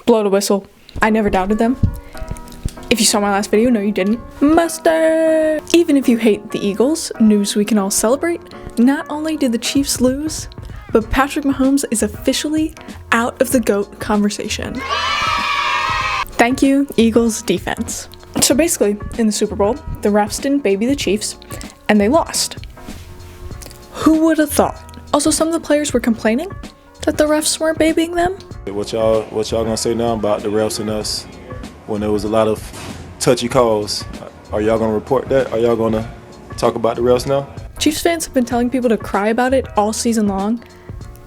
Blow the whistle. I never doubted them. If you saw my last video, no you didn't. Mustard! Even if you hate the Eagles, news we can all celebrate, not only did the Chiefs lose, but Patrick Mahomes is officially out of the GOAT conversation. Thank you, Eagles defense. So basically, in the Super Bowl, the refs didn't baby the Chiefs, and they lost. Who would have thought? Also, some of the players were complaining that the refs weren't babying them. What y'all gonna say now about the refs and us when there was a lot of touchy calls? Are y'all gonna report that? Are y'all gonna talk about the refs now? Chiefs fans have been telling people to cry about it all season long.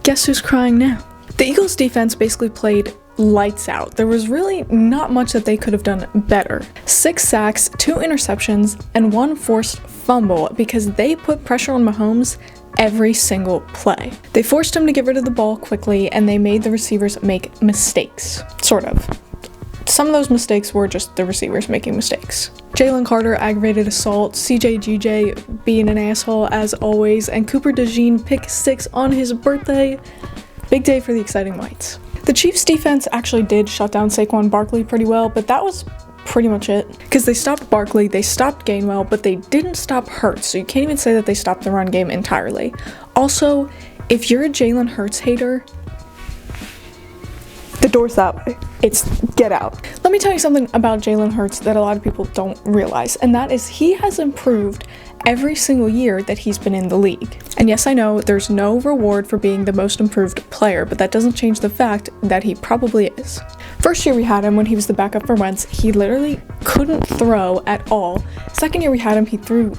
Guess who's crying now? The Eagles defense basically played lights out. There was really not much that they could have done better. 6 sacks, 2 interceptions, and 1 forced fumble because they put pressure on Mahomes every single play. They forced him to get rid of the ball quickly, and they made the receivers make mistakes. Sort of. Some of those mistakes were just the receivers making mistakes. Jalen Carter aggravated assault, CJ being an asshole as always, and Cooper DeJean pick 6 on his birthday. Big day for the exciting whites. The Chiefs defense actually did shut down Saquon Barkley pretty well, but that was pretty much it. Because they stopped Barkley, they stopped Gainwell, but they didn't stop Hurts, so you can't even say that they stopped the run game entirely. Also, if you're a Jalen Hurts hater, the door's that way. It's get out. Let me tell you something about Jalen Hurts that a lot of people don't realize, and that is he has improved every single year that he's been in the league. And yes, I know there's no reward for being the most improved player, but that doesn't change the fact that he probably is. First year we had him when he was the backup for Wentz, he literally couldn't throw at all. Second year we had him, he threw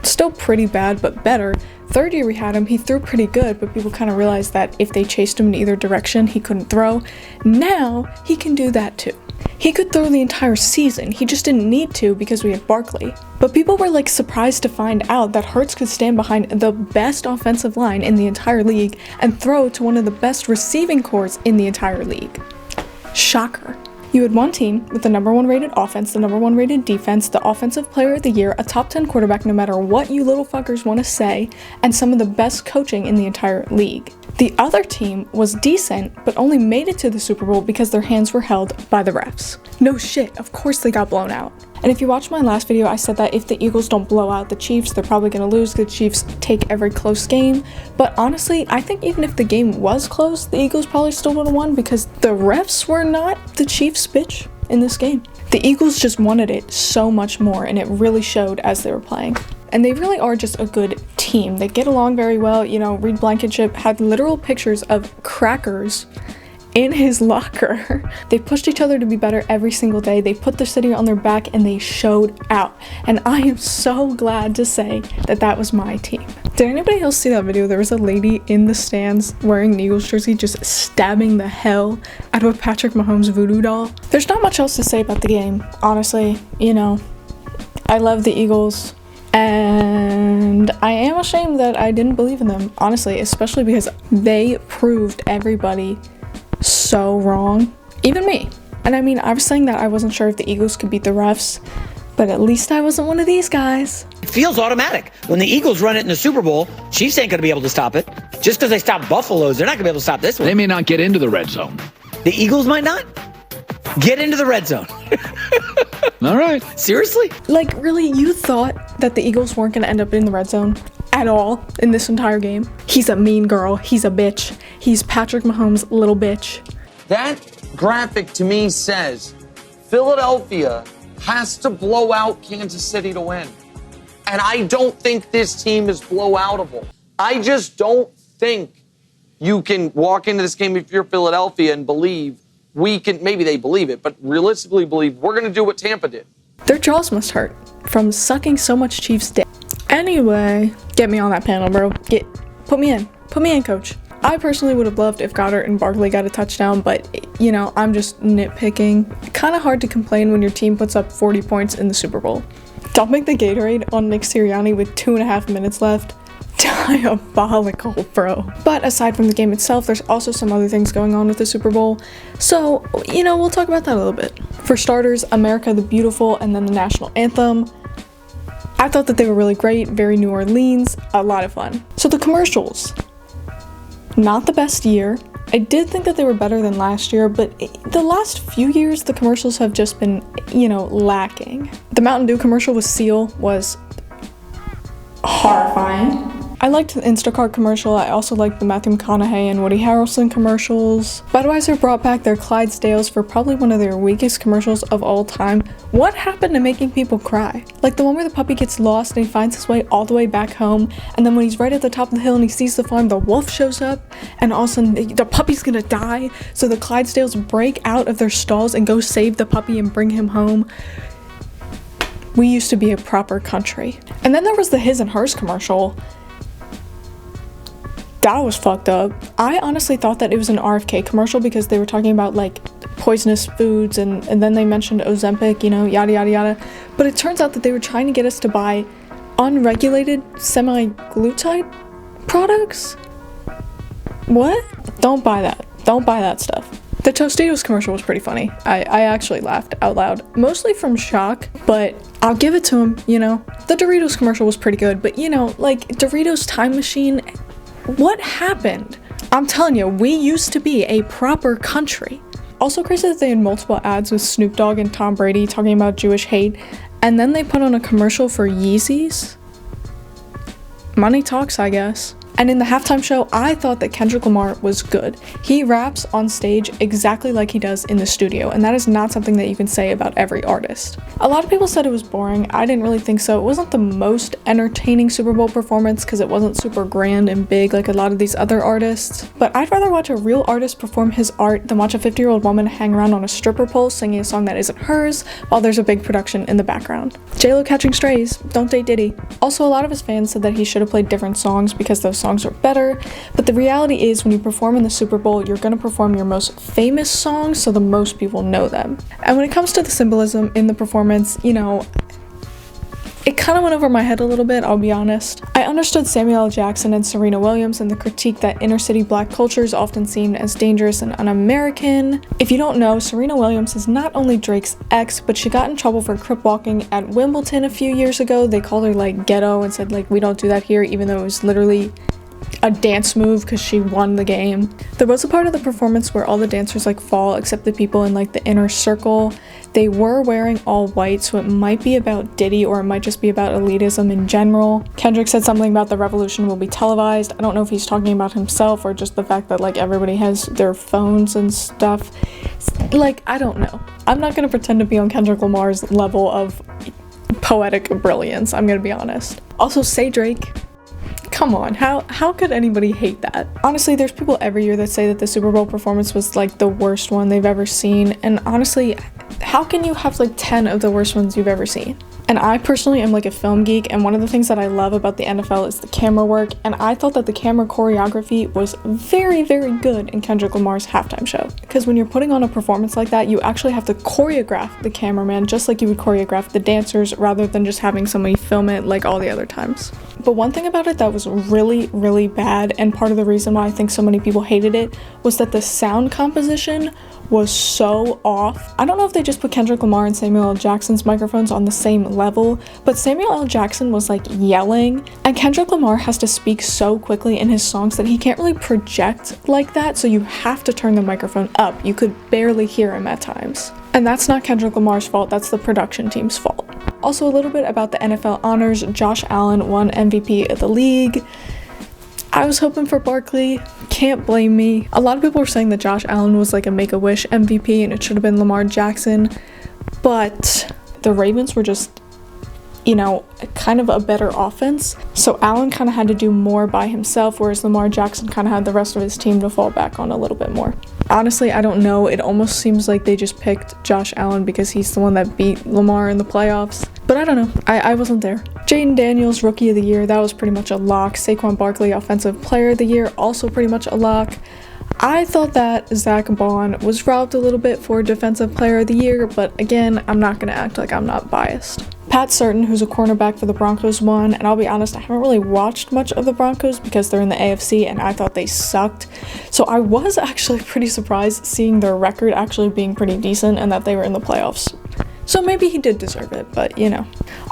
still pretty bad, but better. Third year we had him, he threw pretty good, but people kind of realized that if they chased him in either direction, he couldn't throw. Now, he can do that too. He could throw the entire season, he just didn't need to because we had Barkley. But people were like surprised to find out that Hurts could stand behind the best offensive line in the entire league and throw to one of the best receiving corps in the entire league. Shocker. You had one team with the #1 rated offense, the #1 rated defense, the offensive player of the year, a top 10 quarterback no matter what you little fuckers want to say, and some of the best coaching in the entire league. The other team was decent, but only made it to the Super Bowl because their hands were held by the refs. No shit, of course they got blown out. And if you watched my last video, I said that if the Eagles don't blow out the Chiefs, they're probably going to lose. The Chiefs take every close game. But honestly, I think even if the game was close, the Eagles probably still would have won because the refs were not the Chiefs' bitch in this game. The Eagles just wanted it so much more, and it really showed as they were playing. And they really are just a good team. They get along very well. You know, Reed Blankenship had literal pictures of crackers in his locker. They pushed each other to be better every single day. They put the city on their back and they showed out. And I am so glad to say that that was my team. Did anybody else see that video? There was a lady in the stands wearing an Eagles jersey just stabbing the hell out of a Patrick Mahomes voodoo doll. There's not much else to say about the game, honestly. You know, I love the Eagles. And I am ashamed that I didn't believe in them, honestly, especially because they proved everybody so wrong, even me. And I mean, I was saying that I wasn't sure if the Eagles could beat the refs, but at least I wasn't one of these guys. It feels automatic. When the Eagles run it in the Super Bowl, Chiefs ain't going to be able to stop it. Just because they stop Buffalo's, they're not going to be able to stop this one. They may not get into the red zone. The Eagles might not get into the red zone. All right. Seriously? Like, really, you thought that the Eagles weren't going to end up in the red zone at all in this entire game? He's a mean girl. He's a bitch. He's Patrick Mahomes' little bitch. That graphic to me says Philadelphia has to blow out Kansas City to win. And I don't think this team is blowoutable. I just don't think you can walk into this game if you're Philadelphia and believe we can, maybe they believe it, but realistically believe we're going to do what Tampa did. Their jaws must hurt from sucking so much Chiefs dick. Anyway, get me on that panel, bro. Put me in, coach. I personally would have loved if Goddard and Barkley got a touchdown, but, you know, I'm just nitpicking. Kind of hard to complain when your team puts up 40 points in the Super Bowl. Dumping the Gatorade on Nick Sirianni with 2.5 minutes left. Diabolical, bro. But aside from the game itself, there's also some other things going on with the Super Bowl. So, you know, we'll talk about that a little bit. For starters, America the Beautiful and then the national anthem. I thought that they were really great, very New Orleans, a lot of fun. So the commercials, not the best year, I did think that they were better than last year, but the last few years, the commercials have just been, lacking. The Mountain Dew commercial with Seal was horrifying. I liked the Instacart commercial. I also liked the Matthew McConaughey and Woody Harrelson commercials. Budweiser brought back their Clydesdales for probably one of their weakest commercials of all time. What happened to making people cry? Like the one where the puppy gets lost and he finds his way all the way back home, and then when he's right at the top of the hill and he sees the farm, the wolf shows up, and all of a sudden the puppy's gonna die, so the Clydesdales break out of their stalls and go save the puppy and bring him home. We used to be a proper country. And then there was the His and Hers commercial. That was fucked up. I honestly thought that it was an RFK commercial because they were talking about like poisonous foods and then they mentioned Ozempic, yada yada yada. But it turns out that they were trying to get us to buy unregulated semi-glutide products? What? Don't buy that. Don't buy that stuff. The Tostitos commercial was pretty funny. I actually laughed out loud, mostly from shock, but I'll give it to him, The Doritos commercial was pretty good, but like Doritos Time Machine, what happened? I'm telling you, we used to be a proper country. Also crazy that they had multiple ads with Snoop Dogg and Tom Brady talking about Jewish hate, and then they put on a commercial for Yeezys. Money talks, I guess. And in the halftime show, I thought that Kendrick Lamar was good. He raps on stage exactly like he does in the studio, and that is not something that you can say about every artist. A lot of people said it was boring. I didn't really think so. It wasn't the most entertaining Super Bowl performance because it wasn't super grand and big like a lot of these other artists. But I'd rather watch a real artist perform his art than watch a 50-year-old woman hang around on a stripper pole singing a song that isn't hers while there's a big production in the background. J-Lo catching strays. Don't date Diddy. Also, a lot of his fans said that he should have played different songs because those songs are better, but the reality is when you perform in the Super Bowl, you're going to perform your most famous songs so the most people know them. And when it comes to the symbolism in the performance, it kind of went over my head a little bit, I'll be honest. I understood Samuel L. Jackson and Serena Williams and the critique that inner city black culture is often seen as dangerous and un-American. If you don't know, Serena Williams is not only Drake's ex, but she got in trouble for crip walking at Wimbledon a few years ago. They called her like ghetto and said like, we don't do that here, even though it was literally a dance move because she won the game. There was a part of the performance where all the dancers like fall except the people in like the inner circle. They were wearing all white, so it might be about Diddy or it might just be about elitism in general. Kendrick said something about the revolution will be televised. I don't know if he's talking about himself or just the fact that like everybody has their phones and stuff. Like, I don't know. I'm not gonna pretend to be on Kendrick Lamar's level of poetic brilliance, I'm gonna be honest. Also, say Drake. Come on, how could anybody hate that? Honestly, there's people every year that say that the Super Bowl performance was like the worst one they've ever seen, and honestly, how can you have like 10 of the worst ones you've ever seen? And I personally am like a film geek, and one of the things that I love about the NFL is the camera work, and I thought that the camera choreography was very, very good in Kendrick Lamar's halftime show. Because when you're putting on a performance like that, you actually have to choreograph the cameraman just like you would choreograph the dancers rather than just having somebody film it like all the other times. But one thing about it that was really, really bad, and part of the reason why I think so many people hated it, was that the sound composition was so off. I don't know if they just put Kendrick Lamar and Samuel L. Jackson's microphones on the same level, but Samuel L. Jackson was like yelling, and Kendrick Lamar has to speak so quickly in his songs that he can't really project like that, so you have to turn the microphone up. You could barely hear him at times. And that's not Kendrick Lamar's fault, that's the production team's fault. Also, a little bit about the NFL honors. Josh Allen won MVP of the league. I was hoping for Barkley, can't blame me. A lot of people were saying that Josh Allen was like a Make-A-Wish MVP and it should have been Lamar Jackson, but the Ravens were just, kind of a better offense. So Allen kind of had to do more by himself, whereas Lamar Jackson kind of had the rest of his team to fall back on a little bit more. Honestly, I don't know. It almost seems like they just picked Josh Allen because he's the one that beat Lamar in the playoffs. But I don't know. I wasn't there. Jaden Daniels, Rookie of the Year, that was pretty much a lock. Saquon Barkley, Offensive Player of the Year, also pretty much a lock. I thought that Zach Bond was robbed a little bit for Defensive Player of the Year, but again, I'm not going to act like I'm not biased. Pat Certain, who's a cornerback for the Broncos, won, and I'll be honest, I haven't really watched much of the Broncos because they're in the AFC and I thought they sucked. So I was actually pretty surprised seeing their record actually being pretty decent and that they were in the playoffs. So maybe he did deserve it, but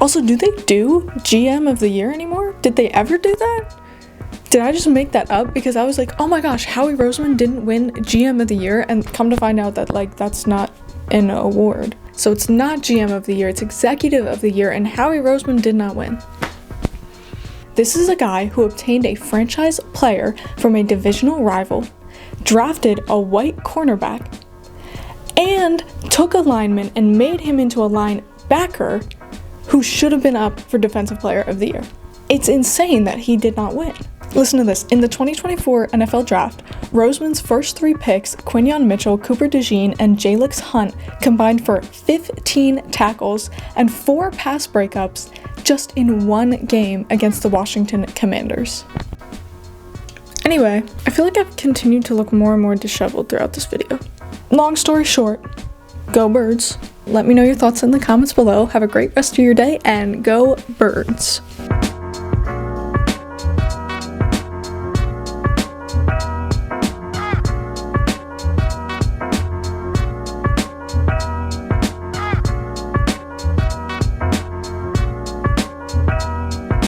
Also, do they do GM of the Year anymore? Did they ever do that? Did I just make that up? Because I was like, oh my gosh, Howie Roseman didn't win GM of the year, and come to find out that like that's not an award. So it's not GM of the year, it's Executive of the Year, and Howie Roseman did not win. This is a guy who obtained a franchise player from a divisional rival, drafted a white cornerback, and took a lineman and made him into a linebacker who should have been up for Defensive Player of the Year. It's insane that he did not win. Listen to this. In the 2024 NFL Draft, Roseman's first 3 picks, Quinyon Mitchell, Cooper DeJean, and Jalix Hunt, combined for 15 tackles and 4 pass breakups just in one game against the Washington Commanders. Anyway, I feel like I've continued to look more and more disheveled throughout this video. Long story short, go Birds. Let me know your thoughts in the comments below. Have a great rest of your day, and go Birds.